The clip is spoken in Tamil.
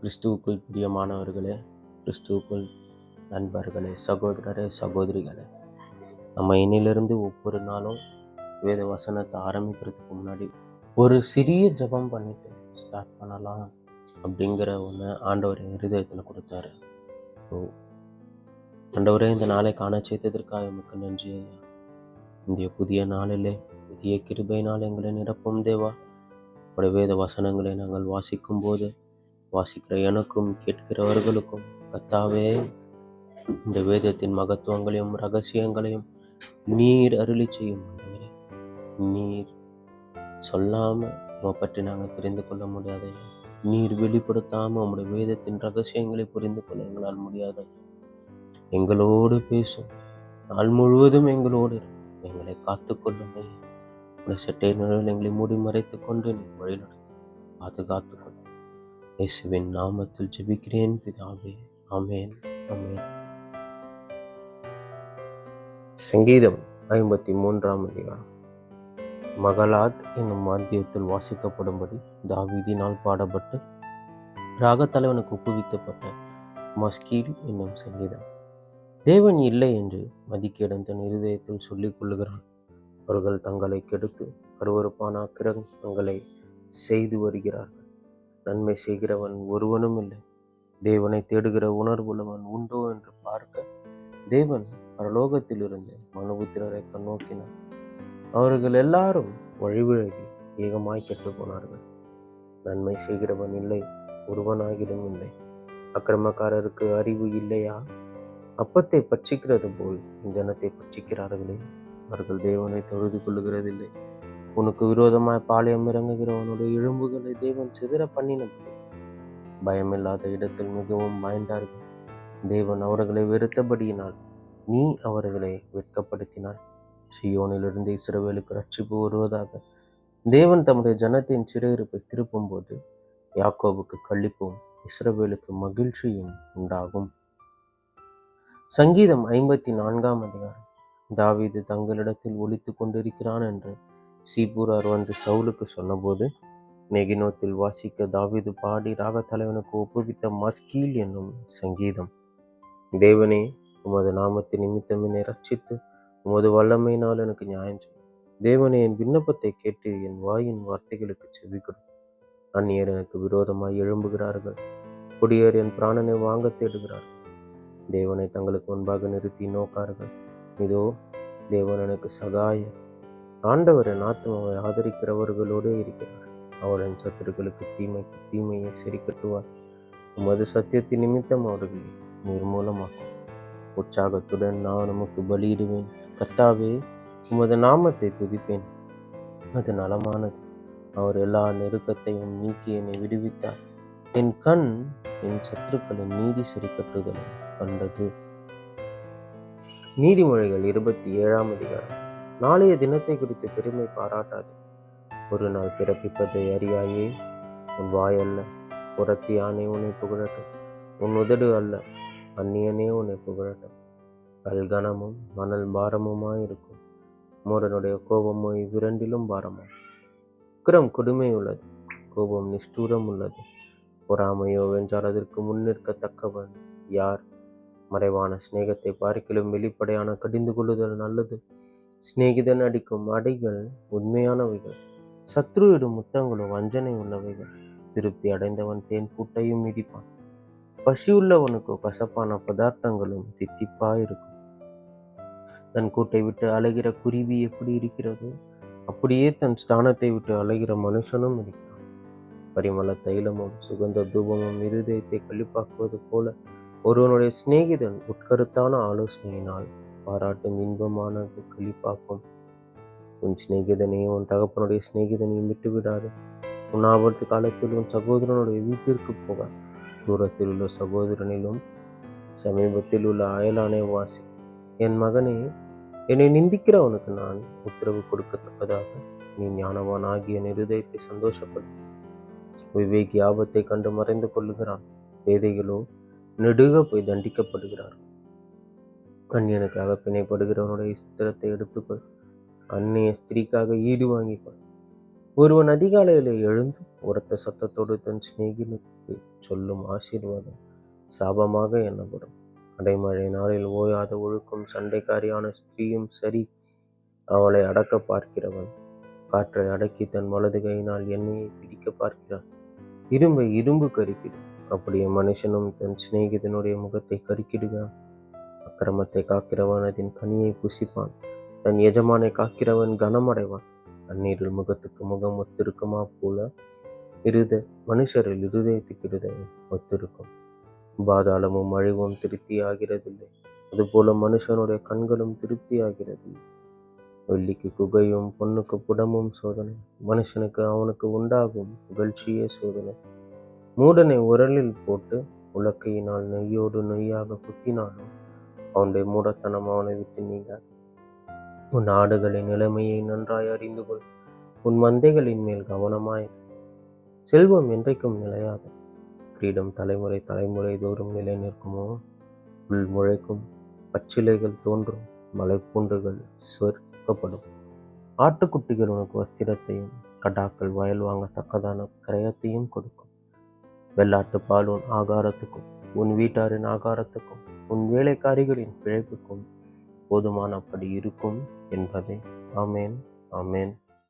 கிறிஸ்துவுக்குள் பிரியமானவர்களே, கிறிஸ்துவுக்குள் நண்பர்களே, சகோதரரே, சகோதரிகளே, நம்ம இன்னிலிருந்து ஒவ்வொரு நாளும் வேத வசனத்தை ஆரம்பிக்கிறதுக்கு முன்னாடி ஒரு சிறிய ஜெபம் பண்ணிட்டு ஸ்டார்ட் பண்ணலாம் அப்படிங்கிற ஒன்று ஆண்டவர் என் இருதயத்தில் கொடுத்தாரு. ஸோ ஆண்டவரே, இந்த நாளை காண செய்ததற்காக எமக்கு நன்றி ஐயா. இந்த புதிய நாளிலே புதிய கிருபையினால் எங்களை நிரப்பும் தேவா. உடைய வேத வசனங்களை நாங்கள் வாசிக்கும் போது வாசிக்கிற எனக்கும் கேட்கிறவர்களுக்கும் கர்த்தாவே, இந்த வேதத்தின் மகத்துவங்களையும் ரகசியங்களையும் நீர் அருளி செய்யும் ஆண்டவரே. நீர் சொல்லாம உம்மை பற்றி நாங்கள் தெரிந்து கொள்ள முடியாது. நீர் வெளிப்படுத்தாம உம்முடைய வேதத்தின் ரகசியங்களை புரிந்து கொள்ள எங்களால் முடியாது. எங்களோடு பேசும், நாள் முழுவதும் எங்களோடு இரு. எங்களை காத்துக்கொள்ளும். உடைய சட்டை நிழலில் எங்களை மூடி மறைத்துக் கொண்டு நீ வழிநடத்தும், பாதுகாத்துக் கொள்ளும். இயேசுவின் நாமத்தில் ஜெபிக்கிறேன் பிதாவே, ஆமென், ஆமென். சங்கீதம் 53ஆம் அதிகாரம். மகளாத் என்னும் வாத்தியத்தில் வாசிக்கப்படும்படி தாவீதினால் பாடப்பட்டு ராகத்தலைவனுக்கு ஒப்புவிக்கப்பட்ட மஸ்கீல் என்னும் சங்கீதம். தேவன் இல்லை என்று மதிகேடன் தன் இருதயத்தில் சொல்லிக் கொள்ளுகிறான். அவர்கள் தங்களை கெடுத்து அருவருப்பான அக்கிரமங்களை செய்து வருகிறார்கள். நன்மை செய்கிறவன் ஒருவனும் இல்லை. தேவனை தேடுகிற உணர்வுள்ளவன் உண்டோ என்று பார்க்க தேவன் பரலோகத்திலிருந்து மனுபுத்திரரை கண்ணோக்கினார். அவர்கள் எல்லாரும் வழிவிலகி ஏகமாய் கெட்டு போனார்கள். நன்மை செய்கிறவன் இல்லை, ஒருவனாகிலும் இல்லை. அக்கிரமக்காரருக்கு அறிவு இல்லையா? அப்பத்தை பட்சிக்கிறது போல் இஞ்சனத்தை பட்சிக்கிறார்களே. அவர்கள் தேவனை தொழுது கொள்ளுகிறதில்லை. உனக்கு விரோதமாய் பாளையம் இறங்குகிறவனுடைய எலும்புகளை தேவன் சிதற பண்ணினபடி பயமில்லாத இடத்தில் மிகவும் பயந்தார்கள். தேவன் அவர்களை வெறுத்தபடியினால் நீ அவர்களை வெட்கப்படுத்தினாய். சியோனிலிருந்து இஸ்ரவேலுக்கு ரட்சிப்பு வருவதாக. தேவன் தம்முடைய ஜனத்தின் சிறையிருப்பை திருப்பும் போது யாக்கோபுக்கு களிப்பும் இஸ்ரவேலுக்கு மகிழ்ச்சியும் உண்டாகும். சங்கீதம் 54ஆம் அதிகாரம். தாவீது தங்களிடத்தில் ஒளித்து கொண்டிருக்கிறான் என்று சீபூரார் வந்து சவுலுக்கு சொன்னபோது மெகினோத்தில் வாசிக்க தாவீது பாடி ராகத்தலைவனுக்கு ஒப்புவித்த மஸ்கீல் என்னும் சங்கீதம். தேவனே, உமது நாமத்தின் நிமித்தம் என்னை ரட்சித்து உமது வல்லமையினால் எனக்கு நியாயம் செய்யும். தேவனே, என் விண்ணப்பத்தை கேட்டு என் வாயின் வார்த்தைகளுக்கு செவிக்கொடும். அந்நியர் எனக்கு விரோதமாய் எழும்புகிறார்கள். கொடியர் என் பிராணனை வாங்க தேடுகிறார்கள். தேவனை தங்களுக்கு முன்பாக நிறுத்தி நோக்கார்கள். இதோ, தேவன் எனக்கு சகாயர். ஆண்டவர் என் ஆத்துமாவை ஆதரிக்கிறவர்களோடு இருக்கிறார். அவர் என் சத்துருக்களுக்கு தீமைக்கு தீமையை சரி கட்டுவார். உமது சத்தியத்தின் நிமித்தம் அவர்களை நிர்மூலமாக்கும். உற்சாகத்துடன் நான் உமக்கு பலியிடுவேன். கர்த்தாவே, உமது நாமத்தை துதிப்பேன். அது நலமானது. அவர் எல்லா நெருக்கத்தையும் நீக்கி என்னை விடுவித்தார். என் கண் என் சத்துருக்களின் நீதி சரி கட்டுதலை கண்டது. நீதிமொழிகள் 27ஆம் அதிகாரம். நாளைய தினத்தை குறித்து பெருமை பாராட்டாது. ஒரு நாள் பிறப்பிப்பதை அறியாயே. உன் வாய் அல்ல, புறத்தியானே உன்னை புகழட்டும். உன் உதடு அல்ல, அந்நியனே உன்னை புகழட்டும். கல்கனமும் மணல் பாரமுமாயிருக்கும். மூடனுடைய கோபமோ இவ்விரண்டிலும் பாரமாம். உக்கிரம் கொடுமை உள்ளது, கோபம் நிஷ்டூரம் உள்ளது. பொறாமையோ வென்றால் அதற்கு முன்னிற்கத்தக்கவன் யார்? மறைவான சிநேகத்தை பார்க்கிலும் வெளிப்படையான கடிந்து கொள்ளுதல் நல்லது. சிநேகிதன் அடிக்கும் அடைகள் உண்மையானவைகள். சத்ருவிடும் முத்தங்களோ வஞ்சனை உள்ளவைகள். திருப்தி அடைந்தவன் தேன் கூட்டையும் மிதிப்பான். பசியுள்ளவனுக்கோ கசப்பான பதார்த்தங்களும் தித்திப்பாயிருக்கும். தன் கூட்டை விட்டு அலைகிற குருவி எப்படி இருக்கிறதோ அப்படியே தன் ஸ்தானத்தை விட்டு அலைகிற மனுஷனும் இருக்கிறான். பரிமள தைலமும் சுகந்த தூபமும் இருதயத்தை களிப்பாக்குவது போல ஒருவனுடைய சிநேகிதன் உட்கருத்தான ஆலோசனையினால் பாராட்டும் இன்பமானது களிப்பாக்கும். உன் சிநேகிதனையும் உன் தகப்பனுடைய சிநேகிதனையும் விட்டுவிடாது. உன் ஆபத்து காலத்தில் உன் சகோதரனுடைய வீட்டிற்கு போகாது. தூரத்தில் உள்ள சகோதரனிலும் சமீபத்தில் உள்ள அயலானே வாசி. என் மகனே, என்னை நிந்திக்கிறவனுக்கு நான் உத்தரவு கொடுக்கத்தக்கதாக நீ ஞானவான் ஆகிய என் இருதயத்தை சந்தோஷப்படுத்து. விவேகி ஆபத்தை கண்டு மறைந்து கொள்ளுகிறான். பேதைகளோ நெடுக போய் தண்டிக்கப்படுகிறார். அந்நியனுக்காக பிணைப்படுகிறவனுடைய ஸ்திரத்தை எடுத்துக்கொள். அந்நிய ஸ்திரீக்காக ஈடு வாங்கிக்கொள். ஒருவன் அதிகாலையிலே எழுந்து உரத்த சத்தத்தோடு தன் சிநேகிதனுக்கு சொல்லும் ஆசீர்வாதம் சாபமாக எண்ணப்படும். அடைமழை நாளில் ஓயாத ஒழுக்கும் சண்டைக்காரியான ஸ்திரீயும் சரி. அவளை அடக்க பார்க்கிறவன் காற்றை அடக்கி தன் வலது கையினால் எண்ணெயை பிடிக்க பார்க்கிறான். இரும்பை இரும்பு கருக்கிடும். அப்படியே மனுஷனும் தன் சிநேகிதனுடைய முகத்தை கருக்கிடுகிறான். அக்கிரமத்தை காக்கிறவன் அதன் கனியை புசிப்பான். தன் எஜமானை காக்கிறவன் கனமடைவான். தண்ணீரில் முகத்துக்கு முகம் ஒத்திருக்குமா போல மனுஷரில் இருதயத்துக்கு இருதயம் ஒத்திருக்கும். பாதாளமும் அழிவும் திருப்தி ஆகிறதில்லை. அதுபோல மனுஷனுடைய கண்களும் திருப்தி ஆகிறதில்லை. வெள்ளிக்கு குகையும் பொண்ணுக்கு புடமும் சோதனை. மனுஷனுக்கு அவனுக்கு உண்டாகும் புகழ்ச்சியே சோதனை. மூடனை உரலில் போட்டு உலக்கையினால் நெய்யோடு நெய்யாக குத்தினாலும் அவனுடைய மூடத்தனம் அவனை விட்டு நீங்காது. உன் ஆடுகளின் நிலைமையை நன்றாய் அறிந்து கொள். உன் மந்தைகளின் மேல் கவனமாய். செல்வம் என்றைக்கும் நிலையாது. கிரீடம் தலைமுறை தலைமுறை தோறும் நிலை நிற்குமோ? புல் முளைக்கும், பச்சிலைகள் தோன்றும், மலைப்பூண்டுகள் சொற்கப்படும். ஆட்டுக்குட்டிகள் உனக்கு வஸ்திரத்தையும் கடாக்கள் வயல் வாங்கத்தக்கதான கிரயத்தையும் கொடுக்கும். வெள்ளாட்டு பால் உன் ஆகாரத்துக்கும் உன் வீட்டாரின் ஆகாரத்துக்கும் உன் வேலைக்காரிகளின் பிழைப்புக்கும் போதுமானபடி இருக்கும் என்பதே. ஆமேன், ஆமேன்.